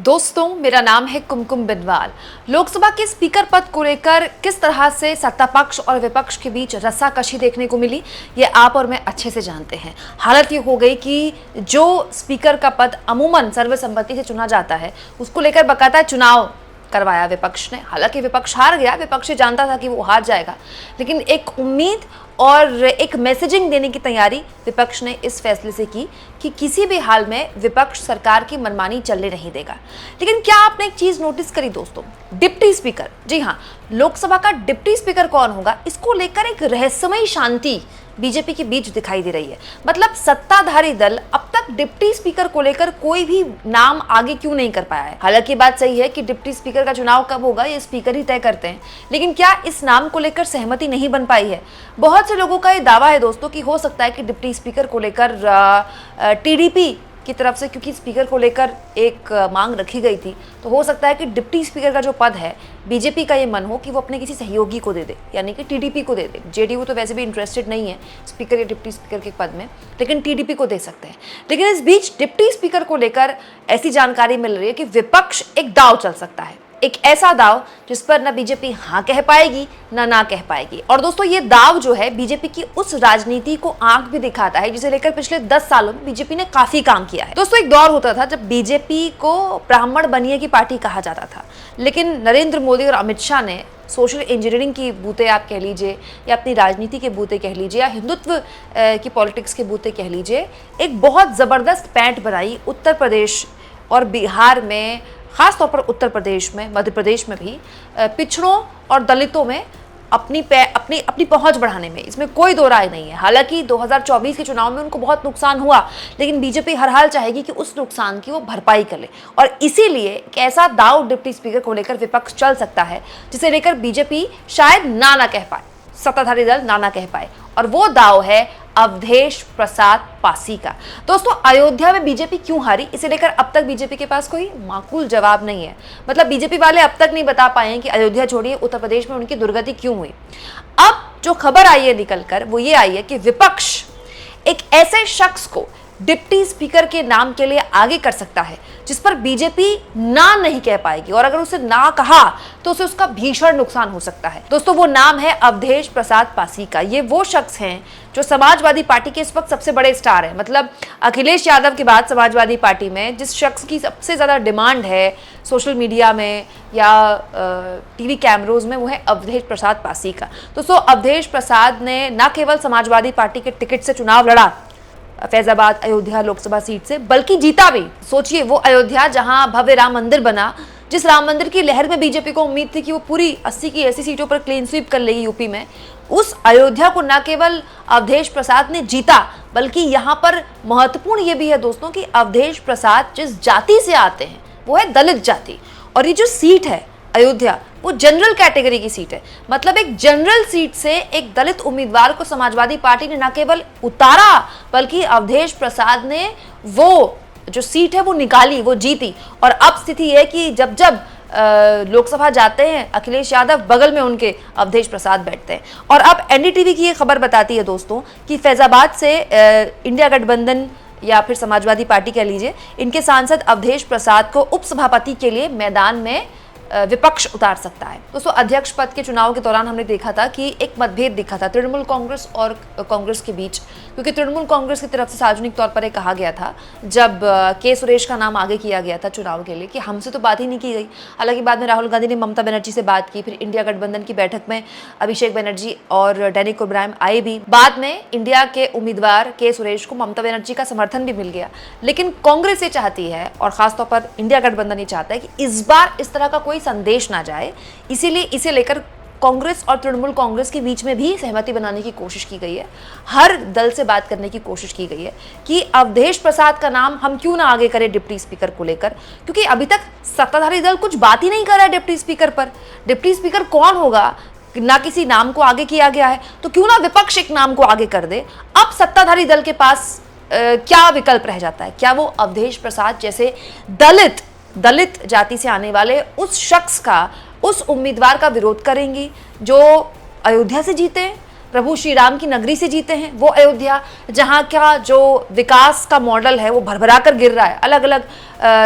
दोस्तों, मेरा नाम है कुमकुम बिनवाल। लोकसभा के स्पीकर पद को लेकर किस तरह से सत्ता पक्ष और विपक्ष के बीच रस्साकशी देखने को मिली, ये आप और मैं अच्छे से जानते हैं। हालत ये हो गई कि जो स्पीकर का पद अमूमन सर्वसम्मति से चुना जाता है, उसको लेकर बाकायदा चुनाव करवाया विपक्ष ने। हालांकि विपक्ष हार गया, विपक्ष जानता था कि वो हार जाएगा, लेकिन एक उम्मीद और एक मैसेजिंग देने की तैयारी विपक्ष ने इस फैसले से की कि किसी भी हाल में विपक्ष सरकार की मनमानी चलने नहीं देगा। लेकिन क्या आपने एक चीज नोटिस करी दोस्तों, डिप्टी स्पीकर, जी हाँ, लोकसभा का डिप्टी स्पीकर कौन होगा, इसको लेकर एक रहस्यमयी शांति बीजेपी के बीच दिखाई दे रही है। मतलब सत्ताधारी दल अब तक डिप्टी स्पीकर को लेकर कोई भी नाम आगे क्यों नहीं कर पाया है। हालांकि बात सही है कि डिप्टी स्पीकर का चुनाव कब होगा ये स्पीकर ही तय करते हैं, लेकिन क्या इस नाम को लेकर सहमति नहीं बन पाई है। बहुत से लोगों का ये दावा है दोस्तों कि हो सकता है कि डिप्टी स्पीकर को लेकर टीडीपी की तरफ से, क्योंकि स्पीकर को लेकर एक मांग रखी गई थी, तो हो सकता है कि डिप्टी स्पीकर का जो पद है, बीजेपी का ये मन हो कि वो अपने किसी सहयोगी को दे दे, यानी कि टीडीपी को दे दे। जेडीयू तो वैसे भी इंटरेस्टेड नहीं है स्पीकर या डिप्टी स्पीकर के पद में, लेकिन टीडीपी को दे सकते हैं। लेकिन इस बीच डिप्टी स्पीकर को लेकर ऐसी जानकारी मिल रही है कि विपक्ष एक दाव चल सकता है, एक ऐसा दाव जिस पर ना बीजेपी हाँ कह पाएगी ना कह पाएगी। और दोस्तों, ये दाव जो है बीजेपी की उस राजनीति को आंख भी दिखाता है जिसे लेकर पिछले 10 सालों में बीजेपी ने काफी काम किया है। दोस्तों, एक दौर होता था जब बीजेपी को ब्राह्मण बनिए की पार्टी कहा जाता था, लेकिन नरेंद्र मोदी और अमित शाह ने सोशल इंजीनियरिंग की बूते आप कह लीजिए, या अपनी राजनीति के बूते कह लीजिए, या हिंदुत्व की पॉलिटिक्स के बूते कह लीजिए, एक बहुत जबरदस्त पैंठ बनाई उत्तर प्रदेश और बिहार में, खासतौर पर उत्तर प्रदेश में, मध्य प्रदेश में भी पिछड़ों और दलितों में अपनी पहुंच बढ़ाने में। इसमें कोई दो राय नहीं है। हालांकि 2024 के चुनाव में उनको बहुत नुकसान हुआ, लेकिन बीजेपी हर हाल चाहेगी कि उस नुकसान की वो भरपाई कर ले, और इसीलिए एक ऐसा दाव डिप्टी स्पीकर को लेकर विपक्ष चल सकता है जिसे लेकर बीजेपी शायद ना कह पाए, सत्ताधारी दल ना कह पाए, और वो दाव है अवधेश प्रसाद पासी का। दोस्तों, अयोध्या में बीजेपी क्यों हारी, इसे लेकर अब तक बीजेपी के पास कोई माकूल जवाब नहीं है। मतलब बीजेपी वाले अब तक नहीं बता पाए कि अयोध्या छोड़िए उत्तर प्रदेश में उनकी दुर्गति क्यों हुई। अब जो खबर आई है निकलकर वो ये आई है कि विपक्ष एक ऐसे शख्स को डिप्टी स्पीकर के नाम के लिए आगे कर सकता है जिस पर बीजेपी ना नहीं कह पाएगी, और अगर उसे ना कहा तो उसे उसका भीषण नुकसान हो सकता है। दोस्तों, वो नाम है अवधेश प्रसाद पासी का। ये वो शख्स हैं जो समाजवादी पार्टी के इस वक्त सबसे बड़े स्टार है। मतलब अखिलेश यादव के बाद समाजवादी पार्टी में जिस शख्स की सबसे ज्यादा डिमांड है सोशल मीडिया में या टीवी कैमरोज में, वो है अवधेश प्रसाद पासी का। दोस्तों, अवधेश प्रसाद ने न केवल समाजवादी पार्टी के टिकट से चुनाव लड़ा फैजाबाद अयोध्या लोकसभा सीट से, बल्कि जीता भी। सोचिए, वो अयोध्या जहां भव्य राम मंदिर बना, जिस राम मंदिर की लहर में बीजेपी को उम्मीद थी कि वो पूरी 80 की 80 सीटों पर क्लीन स्वीप कर लेगी यूपी में, उस अयोध्या को न केवल अवधेश प्रसाद ने जीता, बल्कि यहाँ पर महत्वपूर्ण ये भी है दोस्तों कि अवधेश प्रसाद जिस जाति से आते हैं वो है दलित जाति, और ये जो सीट है अयोध्या, वो जनरल कैटेगरी की सीट है। मतलब एक जनरल सीट से एक दलित उम्मीदवार को समाजवादी पार्टी ने न केवल उतारा, बल्कि अवधेश प्रसाद ने वो जो सीट है वो निकाली, वो जीती। और अब स्थिति है कि जब जब लोकसभा जाते हैं अखिलेश यादव, बगल में उनके अवधेश प्रसाद बैठते हैं। और अब एनडीटीवी की ये खबर बताती है दोस्तों कि फैजाबाद से इंडिया गठबंधन या फिर समाजवादी पार्टी कह लीजिए, इनके सांसद अवधेश प्रसाद को उपसभापति के लिए मैदान में विपक्ष उतार सकता है। दोस्तों, अध्यक्ष पद के चुनाव के दौरान हमने देखा था कि एक मतभेद दिखा था तृणमूल कांग्रेस और कांग्रेस के बीच, क्योंकि तृणमूल कांग्रेस की तरफ से सार्वजनिक तौर पर ये कहा गया था जब के सुरेश का नाम आगे किया गया था चुनाव के लिए कि हमसे तो बात ही नहीं की गई। हालांकि बाद में राहुल गांधी ने ममता बनर्जी से बात की, फिर इंडिया गठबंधन की बैठक में अभिषेक बनर्जी और डैनिक ओब्रायन आए भी। बाद में इंडिया के उम्मीदवार के सुरेश को ममता बनर्जी का समर्थन भी मिल गया। लेकिन कांग्रेस ये चाहती है, और खासतौर पर इंडिया गठबंधन ये चाहता है कि इस बार इस तरह का कोई संदेश ना जाए, इसीलिए इसे लेकर कांग्रेस और तृणमूल कांग्रेस के बीच में भी सहमति बनाने की कोशिश की गई है। हर दल से बात करने की कोशिश की गई है कि अवधेश प्रसाद का नाम हम क्यों ना आगे करें डिप्टी स्पीकर को लेकर, क्योंकि अभी तक सत्ताधारी दल कुछ बात ही नहीं कर रहा है डिप्टी स्पीकर पर। डिप्टी स्पीकर कौन होगा, ना किसी नाम को आगे किया गया है, तो क्यों ना विपक्ष एक नाम को आगे कर दे। अब सत्ताधारी दल के पास क्या विकल्प रह जाता है? क्या वो अवधेश प्रसाद जैसे दलित जाति से आने वाले उस शख्स का, उस उम्मीदवार का विरोध करेंगी जो अयोध्या से जीते, प्रभु श्री राम की नगरी से जीते हैं, वो अयोध्या जहाँ का जो विकास का मॉडल है वो भरभरा कर गिर रहा है। अलग अलग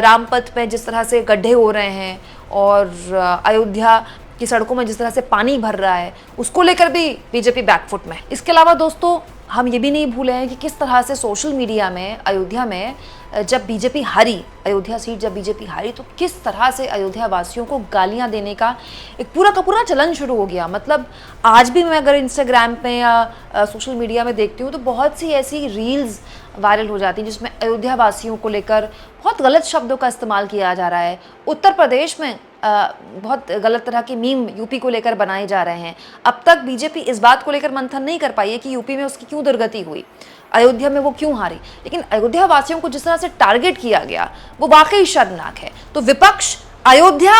रामपथ में जिस तरह से गड्ढे हो रहे हैं और अयोध्या की सड़कों में जिस तरह से पानी भर रहा है, उसको लेकर भी बीजेपी बैकफुट में। इसके अलावा दोस्तों हम ये भी नहीं भूले हैं कि किस तरह से सोशल मीडिया में अयोध्या में जब बीजेपी हारी, अयोध्या सीट जब बीजेपी हारी, तो किस तरह से अयोध्या वासियों को गालियां देने का एक पूरा का पूरा चलन शुरू हो गया। मतलब आज भी मैं अगर इंस्टाग्राम पे या सोशल मीडिया में देखती हूँ तो बहुत सी ऐसी रील्स वायरल हो जाती हैं जिसमें अयोध्या वासियों को लेकर बहुत गलत शब्दों का इस्तेमाल किया जा रहा है। उत्तर प्रदेश में बहुत गलत तरह की मीम यूपी को लेकर बनाए जा रहे हैं। अब तक बीजेपी इस बात को लेकर मंथन नहीं कर पाई है कि यूपी में उसकी क्यों दुर्गति हुई, अयोध्या में वो क्यों हारी, लेकिन अयोध्या वासियों को जिस तरह से टारगेट किया गया वो वाकई शर्मनाक है। तो विपक्ष अयोध्या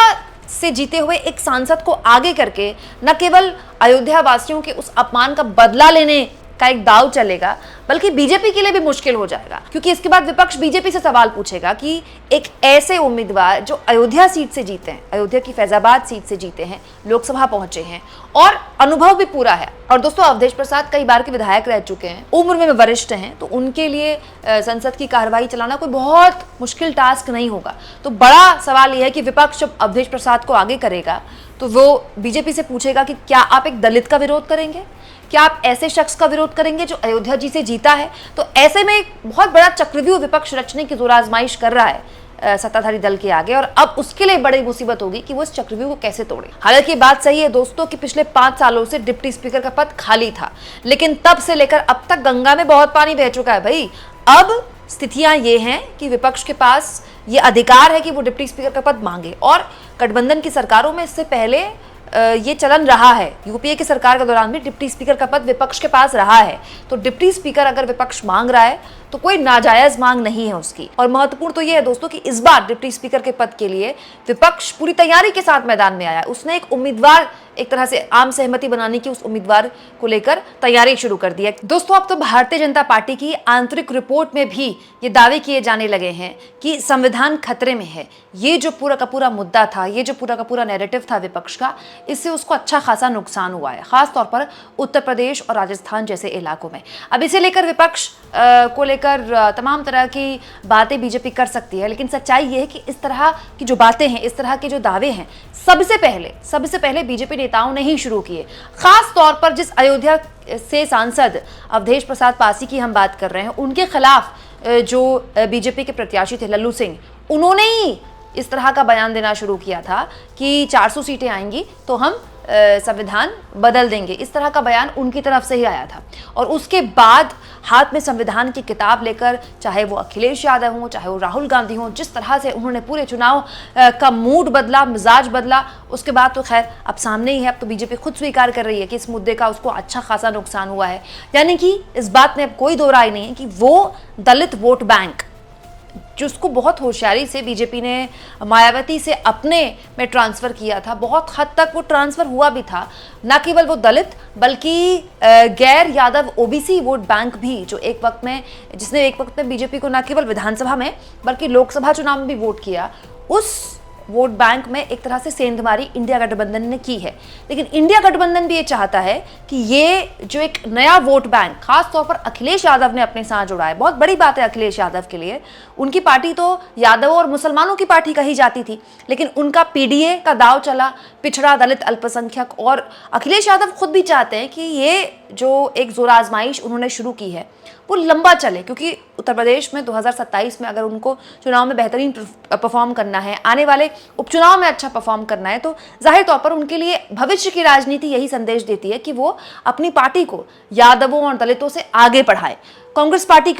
से जीते हुए एक सांसद को आगे करके न केवल अयोध्या वासियों के उस अपमान का बदला लेने का एक दाव चलेगा, बल्कि बीजेपी के लिए भी मुश्किल हो जाएगा, क्योंकि इसके बाद विपक्ष बीजेपी से सवाल पूछेगा कि एक ऐसे उम्मीदवार जो अयोध्या सीट से जीते हैं, अयोध्या की फैजाबाद सीट से जीते हैं, लोकसभा पहुंचे हैं और अनुभव भी पूरा है, और दोस्तों अवधेश प्रसाद कई बार के विधायक रह चुके हैं, उम्र में वरिष्ठ हैं, तो उनके लिए संसद की कार्रवाई चलाना कोई बहुत मुश्किल टास्क नहीं होगा। तो बड़ा सवाल यह है कि विपक्ष जब अवधेश प्रसाद को आगे करेगा तो वो बीजेपी से पूछेगा कि क्या आप एक दलित का विरोध करेंगे, क्या आप ऐसे शख्स का विरोध करेंगे जो अयोध्या जी से जीता है। तो ऐसे में एक बहुत बड़ा चक्रव्यूह विपक्ष रचने की जोर आजमाइश कर रहा है सत्ताधारी दल के आगे, और अब उसके लिए बड़ी मुसीबत होगी कि वो इस चक्रव्यूह को कैसे तोड़े। हालांकि बात सही है दोस्तों कि पिछले 5 सालों से डिप्टी स्पीकर का पद खाली था, लेकिन तब से लेकर अब तक गंगा में बहुत पानी बह चुका है भाई। अब स्थितियां ये हैं कि विपक्ष के पास ये अधिकार है कि वो डिप्टी स्पीकर का पद मांगे, और गठबंधन की सरकारों में इससे पहले ये चलन रहा है। यूपीए की सरकार के दौरान भी डिप्टी स्पीकर का पद विपक्ष के पास रहा है। तो डिप्टी स्पीकर अगर विपक्ष मांग रहा है तो कोई नाजायज मांग नहीं है उसकी। और महत्वपूर्ण तो ये है दोस्तों कि इस बार डिप्टी स्पीकर के पद के लिए विपक्ष पूरी तैयारी के साथ मैदान में आया है। उसने एक उम्मीदवार, एक तरह से आम सहमति बनाने की उस उम्मीदवार को लेकर तैयारी शुरू कर दी है। दोस्तों अब तो भारतीय जनता पार्टी की आंतरिक रिपोर्ट में भी ये दावे किए जाने लगे हैं कि संविधान खतरे में है। ये जो पूरा का पूरा मुद्दा था, ये जो पूरा का पूरा नैरेटिव था विपक्ष का, इससे उसको अच्छा खासा नुकसान हुआ है, खासतौर पर उत्तर प्रदेश और राजस्थान जैसे इलाकों में। अब इसे लेकर विपक्ष को लेकर तमाम तरह की बातें बीजेपी कर सकती है, लेकिन सच्चाई ये है कि इस तरह की जो बातें हैं, इस तरह के जो दावे हैं, सबसे पहले बीजेपी नेताओं ने ही शुरू किए। खास तौर पर जिस अयोध्या से सांसद अवधेश प्रसाद पासी की हम बात कर रहे हैं, उनके खिलाफ जो बीजेपी के प्रत्याशी थे लल्लू सिंह, उन्होंने ही इस तरह का बयान देना शुरू किया था कि 400 सीटें आएंगी तो हम संविधान बदल देंगे। इस तरह का बयान उनकी तरफ से ही आया था, और उसके बाद हाथ में संविधान की किताब लेकर, चाहे वो अखिलेश यादव हो, चाहे वो राहुल गांधी हो, जिस तरह से उन्होंने पूरे चुनाव का मूड बदला, मिजाज बदला, उसके बाद तो खैर अब सामने ही है। अब तो बीजेपी खुद स्वीकार कर रही है कि इस मुद्दे का उसको अच्छा खासा नुकसान हुआ है। यानी कि इस बात में अब कोई दो राय नहीं है कि वो दलित वोट बैंक जिसको बहुत होशियारी से बीजेपी ने मायावती से अपने में ट्रांसफर किया था, बहुत हद तक वो ट्रांसफर हुआ भी था। न केवल वो दलित बल्कि गैर यादव ओबीसी वोट बैंक भी, जो जिसने एक वक्त में बीजेपी को न केवल विधानसभा में बल्कि लोकसभा चुनाव में भी वोट किया, उस वोट बैंक में एक तरह से सेंधमारी इंडिया गठबंधन ने की है। लेकिन इंडिया गठबंधन भी ये चाहता है कि ये जो एक नया वोट बैंक खास तौर पर अखिलेश यादव ने अपने साथ जोड़ा है, बहुत बड़ी बात है अखिलेश यादव के लिए। उनकी पार्टी तो यादवों और मुसलमानों की पार्टी कही जाती थी, लेकिन उनका पीडीए का दाव चला, पिछड़ा, दलित, अल्पसंख्यक, और अखिलेश यादव खुद भी चाहते हैं कि ये जो एक जोर आजमाइश उन्होंने शुरू की है वो लंबा चले, क्योंकि उत्तर प्रदेश में 2027 में अगर उनको चुनाव में बेहतरीन परफॉर्म करना है, आने वाले उपचुनाव में अच्छा परफॉर्म करना है, तो जाहिर तौर पर उनके लिए भविष्य की राजनीति यही संदेश देती है कि वो अपनी पार्टी को यादवों और दलितों से आगे बढ़ाए। कांग्रेस पार्टी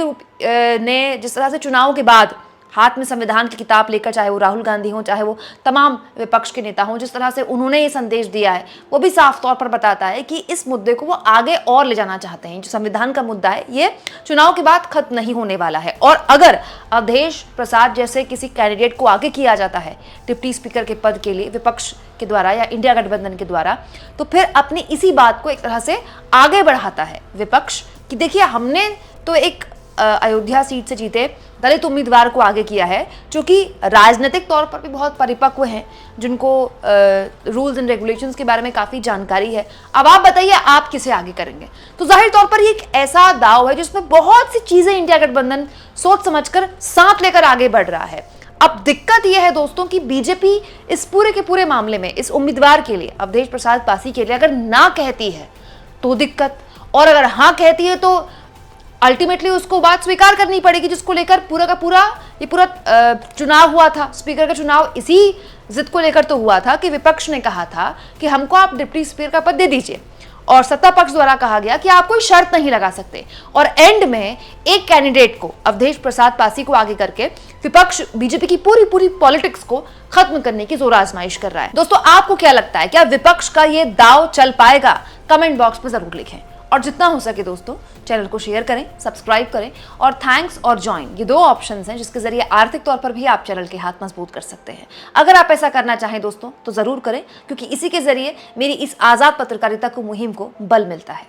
ने जिस तरह से चुनाव के बाद हाथ में संविधान की किताब लेकर, चाहे वो राहुल गांधी हो, चाहे वो तमाम विपक्ष के नेता हों, जिस तरह से उन्होंने ये संदेश दिया है, वो भी साफ तौर पर बताता है कि इस मुद्दे को वो आगे और ले जाना चाहते हैं। जो संविधान का मुद्दा है ये चुनाव के बाद खत्म नहीं होने वाला है, और अगर अवधेश प्रसाद जैसे किसी कैंडिडेट को आगे किया जाता है डिप्टी स्पीकर के पद के लिए विपक्ष के द्वारा या इंडिया गठबंधन के द्वारा, तो फिर अपनी इसी बात को एक तरह से आगे बढ़ाता है विपक्ष कि देखिए हमने तो एक अयोध्या सीट से जीते दलित उम्मीदवार को आगे किया है, जो कि राजनीतिक तौर पर भी बहुत परिपक्व हैं, जिनको रूल्स एंड रेगुलेशंस के बारे में काफ़ी जानकारी है। अब आप बताइए आप किसे आगे करेंगे? तो जाहिर तौर पर ये एक ऐसा दाव है जिसमें बहुत सी चीज़ें इंडिया गठबंधन सोच समझकर साथ लेकर आगे बढ़ रहा है। अब दिक्कत यह है दोस्तों कि बीजेपी इस पूरे के पूरे मामले में इस उम्मीदवार के लिए, अवधेश प्रसाद पासी के लिए, अगर ना कहती है तो दिक्कत, और अगर हाँ कहती है तो अल्टीमेटली उसको बात स्वीकार करनी पड़ेगी, जिसको लेकर पूरा का पूरा ये पूरा चुनाव हुआ था। स्पीकर का चुनाव इसी जिद को लेकर तो हुआ था कि विपक्ष ने कहा था कि हमको आप डिप्टी स्पीकर का पद दे दीजिए, और सत्ता पक्ष द्वारा कहा गया कि आप कोई शर्त नहीं लगा सकते। और एंड में एक कैंडिडेट को, अवधेश प्रसाद पासी को आगे करके विपक्ष बीजेपी की पूरी पॉलिटिक्स को खत्म करने की जोर आजमाइश कर रहा है। दोस्तों आपको क्या लगता है, क्या विपक्ष का ये दाव चल पाएगा? कमेंट बॉक्स में जरूर लिखें, और जितना हो सके दोस्तों चैनल को शेयर करें, सब्सक्राइब करें, और थैंक्स और ज्वाइन, ये 2 ऑप्शंस हैं जिसके जरिए आर्थिक तौर पर भी आप चैनल के हाथ मजबूत कर सकते हैं। अगर आप ऐसा करना चाहें दोस्तों तो जरूर करें, क्योंकि इसी के जरिए मेरी इस आजाद पत्रकारिता को मुहिम को बल मिलता है।